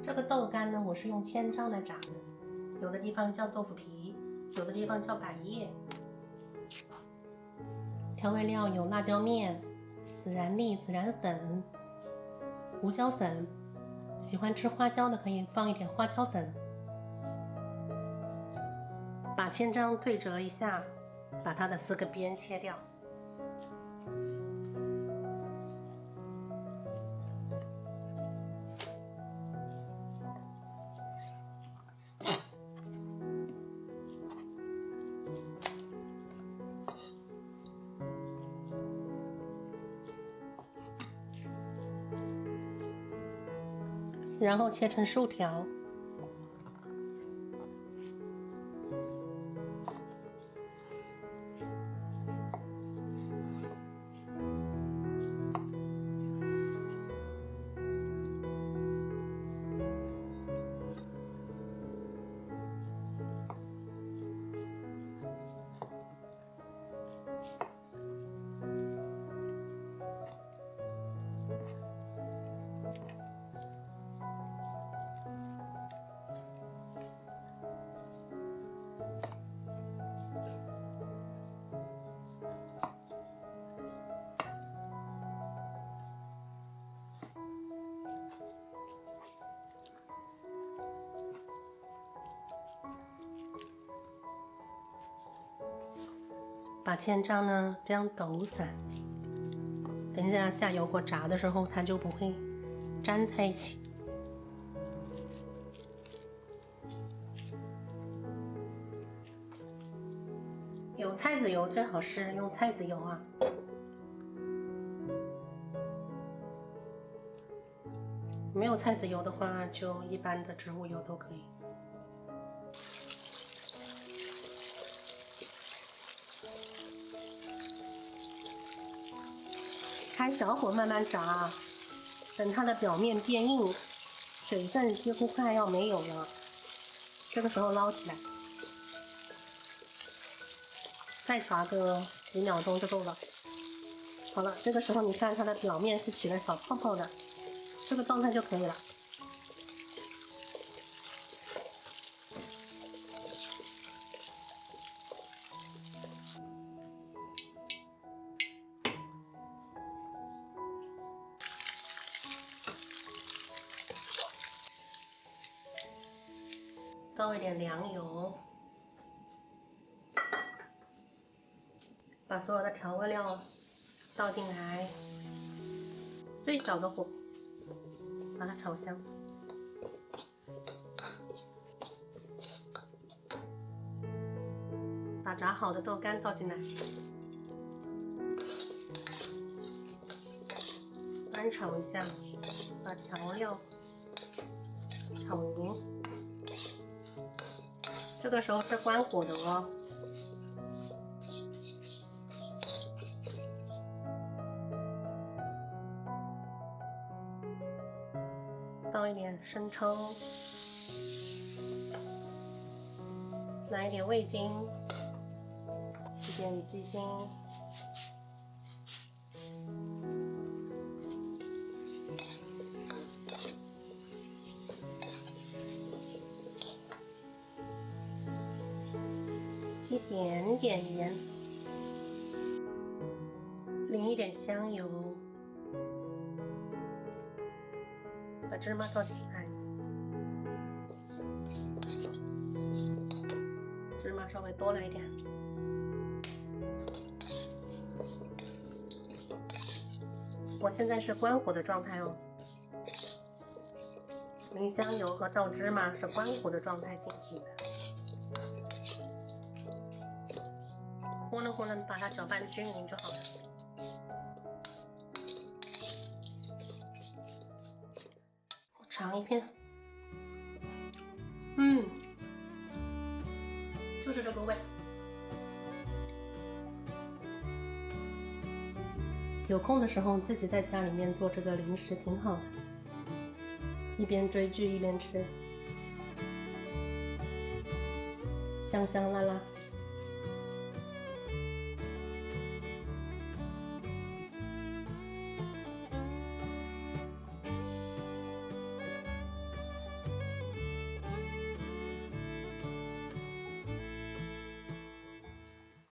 这个豆干呢，我是用千张来炸的，有的地方叫豆腐皮，有的地方叫百叶。调味料有辣椒面、孜然粒、孜然粉、胡椒粉，喜欢吃花椒的可以放一点花椒粉。把千张对折一下，把它的4个边切掉。然后切成竖条。把千张呢这样抖散，等一下下油锅炸的时候它就不会粘在一起。有菜籽油最好是用菜籽油啊。没有菜籽油的话，就一般的植物油都可以。开小火慢慢炸，等它的表面变硬，水分几乎快要没有了，这个时候捞起来，再炸个几秒钟就够了。好了，这个时候你看它的表面是起了小泡泡的，这个状态就可以了。倒一点凉油，把所有的调味料倒进来，最小的火把它炒香。把炸好的豆干倒进来，翻炒一下，把调料炒匀。这个时候是关火的哦。倒一点生抽，来一点味精，一点鸡精，一点点盐，淋一点香油，把芝麻倒进来，芝麻稍微多来一点，我现在是关火的状态哦，淋香油和倒芝麻是关火的状态进行的。糊弄糊弄，把它搅拌均匀就好了。我尝一片，就是这个味。有空的时候自己在家里面做这个零食挺好的，一边追剧一边吃，香香辣辣。